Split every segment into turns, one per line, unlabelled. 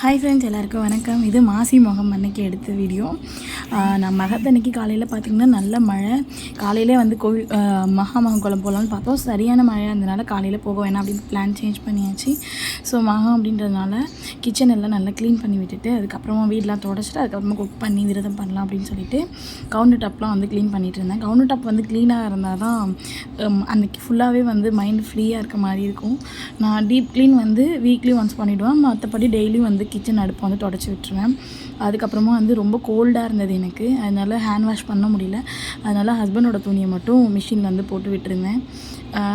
Hi friends, எல்லாருக்கும் வணக்கம். இது மாசி மகம் அன்னைக்கு எடுத்த வீடியோ. நான் மகத்தன்னைக்கு காலையில் பார்த்திங்கன்னா நல்ல மழை. காலையிலே வந்து கோவில் மகாமகம் குளம் போகலான்னு பார்த்தோம். சரியான மழை இருந்ததுனால காலையில் போக வேணாம் அப்படின்னு பிளான் சேஞ்ச் பண்ணியாச்சு. ஸோ மகம் அப்படின்றதுனால கிச்சன் எல்லாம் நல்லா க்ளீன் பண்ணி விட்டுட்டு அதுக்கப்புறமா வீடெலாம் தொடச்சிட்டு அதுக்கப்புறமா குக் பண்ணி விரதம் பண்ணலாம் அப்படின்னு சொல்லிட்டு கவுண்டர் டாப்லாம் வந்து க்ளீன் பண்ணிகிட்டு இருந்தேன். கவுண்டர் டாப் வந்து க்ளீனாக இருந்தால் தான் அன்றைக்கி ஃபுல்லாகவே வந்து மைண்ட் ஃப்ரீயாக இருக்க மாதிரி இருக்கும். நான் டீப் க்ளீன் வந்து வீக்லி ஒன்ஸ் பண்ணிவிடுவேன். மற்றபடி டெய்லியும் வந்து கிச்சன் அடுப்பை வந்து தொடச்சி விட்டுருவேன். அதுக்கப்புறமா வந்து ரொம்ப கோல்டாக இருந்தது எனக்கு, அதனால் ஹேண்ட் வாஷ் பண்ண முடியல. அதனால் ஹஸ்பண்டோட துணியை மட்டும் மிஷினில் வந்து போட்டு விட்டுருந்தேன்.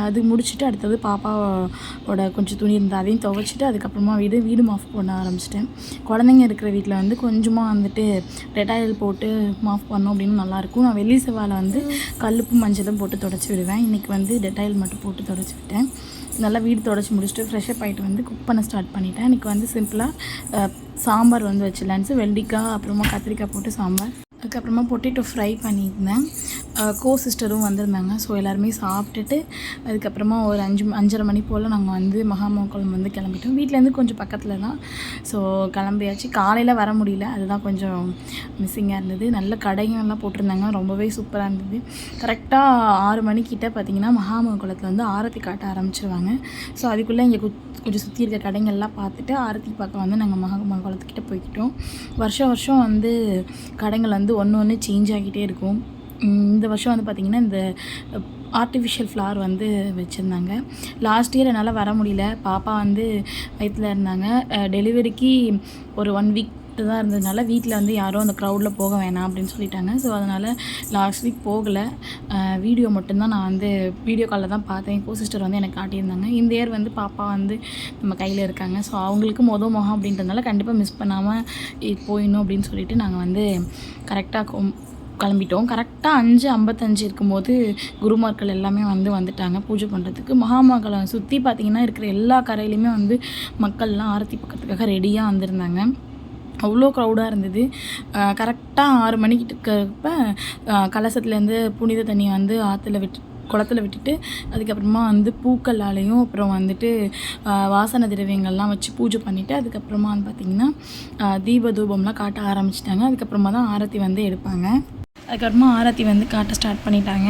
அது முடிச்சுட்டு அடுத்தது பாப்பாவோட கொஞ்சம் துணி இருந்தால் அதையும் துவைச்சிட்டு அதுக்கப்புறமா வீடு மாஃப் பண்ண ஆரம்பிச்சிட்டேன். குழந்தைங்க இருக்கிற வீட்டில் வந்து கொஞ்சமாக வந்துட்டு டெட்டாயில் போட்டு மாஃப் பண்ணோம் அப்படின்னு நல்லாயிருக்கும். நான் வெள்ளி செவ்வாயில் வந்து கல்லுப்பும் மஞ்சளும் போட்டு தொடச்சி விடுவேன். இன்றைக்கி வந்து டெட்டாயில் மட்டும் போட்டு தொடச்சி விட்டேன். நல்லா வீடு தொடச்சி முடிச்சுட்டு ஃப்ரெஷ்அப் ஆகிட்டு வந்து குக் பண்ண ஸ்டார்ட் பண்ணிட்டேன். இன்றைக்கி வந்து சிம்பிளாக சாம்பார் வந்து வச்சிடலான்னு வெள்ளரிக்காய் அப்புறமா கத்திரிக்காய் போட்டு சாம்பார், அதுக்கப்புறமா பொட்டேட்டோ ஃப்ரை பண்ணியிருந்தேன். சிஸ்டரும் வந்திருந்தாங்க. ஸோ எல்லாருமே சாப்பிட்டுட்டு அதுக்கப்புறமா ஒரு 5:30 மணி போல் நாங்கள் வந்து மகாமகம் குளம் வந்து கிளம்பிட்டோம். வீட்டிலேருந்து கொஞ்சம் பக்கத்தில் தான். ஸோ கிளம்பியாச்சு. காலையில் வர முடியல, அதுதான் கொஞ்சம் மிஸ்ஸிங்காக இருந்தது. நல்ல கடைகள்லாம் போட்டிருந்தாங்க, ரொம்பவே சூப்பராக இருந்தது. கரெக்டாக 6 மணிக்கிட்ட பார்த்திங்கன்னா மகாமகம் குளத்தில் வந்து ஆரத்தி காட்ட ஆரம்பிச்சிருவாங்க. ஸோ அதுக்குள்ளே இங்கே கொஞ்சம் சுற்றி இருக்க கடைகள்லாம் பார்த்துட்டு ஆரத்தி பார்க்க வந்து நாங்கள் மகாமகம் குளத்துக்கிட்ட போய்கிட்டோம். வருஷம் வந்து கடைகள் வந்து ஒன்று சேஞ்ச் ஆகிட்டே இருக்கும். இந்த வருஷம் வந்து பார்த்திங்கன்னா இந்த ஆர்டிஃபிஷியல் ஃப்ளவர் வந்து வச்சுருந்தாங்க. லாஸ்ட் இயர் என்னால் வர முடியல, பாப்பா வந்து வயிற்றில் இருந்தாங்க. டெலிவரிக்கு ஒரு 1 வீக் தான் இருந்ததுனால வீட்டில் வந்து யாரும் அந்த க்ரௌடில் போக வேணாம் அப்படின்னு சொல்லிட்டாங்க. ஸோ அதனால் லாஸ்ட் வீக் போகலை. வீடியோ மட்டும்தான் நான் வந்து வீடியோ காலில் தான் பார்த்தேன். சிஸ்டர் வந்து எனக்கு காட்டியிருந்தாங்க. இந்த இயர் வந்து பாப்பா வந்து நம்ம கையில் இருக்காங்க. ஸோ அவங்களுக்கு முகம் அப்படின்றதுனால கண்டிப்பாக மிஸ் பண்ணாமல் போயிடணும் அப்படின்னு சொல்லிட்டு நாங்கள் வந்து கரெக்டாக கிளம்பிட்டோம். கரெக்டாக 5:55 இருக்கும்போது குருமார்கள் எல்லாமே வந்துட்டாங்க பூஜை பண்ணுறதுக்கு. மகாமகம் சுற்றி பார்த்திங்கன்னா இருக்கிற எல்லா கரையிலையுமே வந்து மக்கள்லாம் ஆரத்தி பக்கத்துக்காக ரெடியாக வந்திருந்தாங்க. அவ்வளோ க்ரௌடாக இருந்தது. கரெக்டாக 6 மணிக்கிட்ட இருக்கிறப்ப கலசத்துலேருந்து புனித தண்ணியை வந்து குளத்தில் விட்டுட்டு அதுக்கப்புறமா வந்து பூக்களாலையும் அப்புறம் வந்துட்டு வாசனை திரவியங்கள்லாம் வச்சு பூஜை பண்ணிவிட்டு அதுக்கப்புறமா வந்து பார்த்திங்கன்னா தீப தூபம்லாம் காட்ட ஆரம்பிச்சிட்டாங்க. அதுக்கப்புறமா தான் ஆரத்தி வந்து எடுப்பாங்க. அதுக்கப்புறமா ஆரத்தி வந்து காட்ட ஸ்டார்ட் பண்ணிட்டாங்க.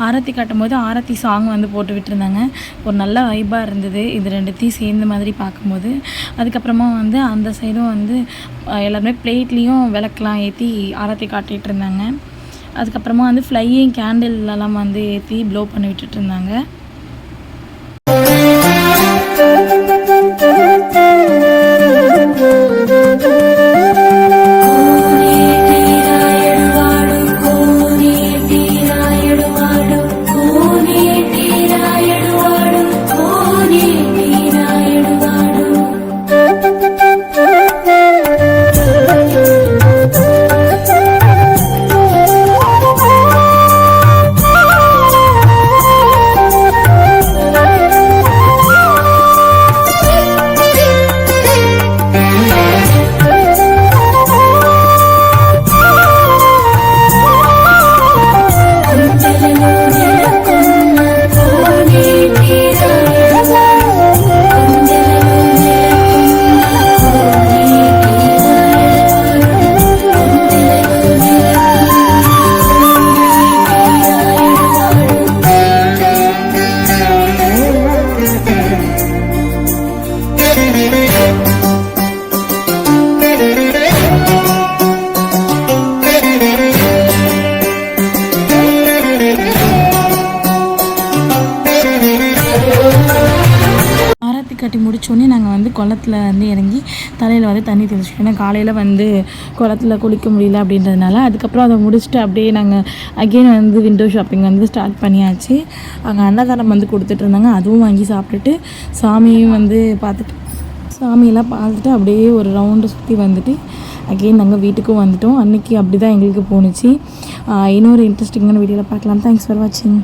ஆரத்தி காட்டும் போது ஆரத்தி சாங் வந்து போட்டு விட்டுருந்தாங்க. ஒரு நல்ல வைப்பாக இருந்தது இது ரெண்டுத்தையும் சேர்ந்த மாதிரி பார்க்கும்போது. அதுக்கப்புறமா வந்து அந்த சைடும் வந்து எல்லாருமே பிளேட்லேயும் விளக்கெலாம் ஏற்றி ஆரத்தி காட்டிகிட்டு இருந்தாங்க. அதுக்கப்புறமா வந்து ஃப்ளையிங் கேண்டில்லாம் வந்து ஏற்றி ப்ளோ பண்ணி விட்டுட்டு இருந்தாங்க. கட்டி முடிச்சோடனே நாங்கள் வந்து குளத்தில் வந்து இறங்கி தலையில் வந்து தண்ணி தெளிச்சிட்டோம். ஏன்னா காலையில் வந்து குளத்தில் குளிக்க முடியல அப்படின்றதுனால. அதுக்கப்புறம் அதை முடிச்சுட்டு அப்படியே நாங்கள் அகெயின் வந்து விண்டோ ஷாப்பிங் வந்து ஸ்டார்ட் பண்ணியாச்சு. அங்கே அன்னதானம் வந்து கொடுத்துட்டு இருந்தாங்க, அதுவும் வாங்கி சாப்பிட்டுட்டு சாமியும் வந்து சாமியெல்லாம் பார்த்துட்டு அப்படியே ஒரு ரவுண்டு சுற்றி வந்துட்டு அகெயின் நாங்கள் வீட்டுக்கும் வந்துட்டோம். அன்றைக்கி அப்படி தான் எங்களுக்கு போணுச்சு. இன்னொரு இன்ட்ரெஸ்டிங்கான வீடியோவில் பார்க்கலாம். தேங்க்ஸ் ஃபார் வாட்சிங்.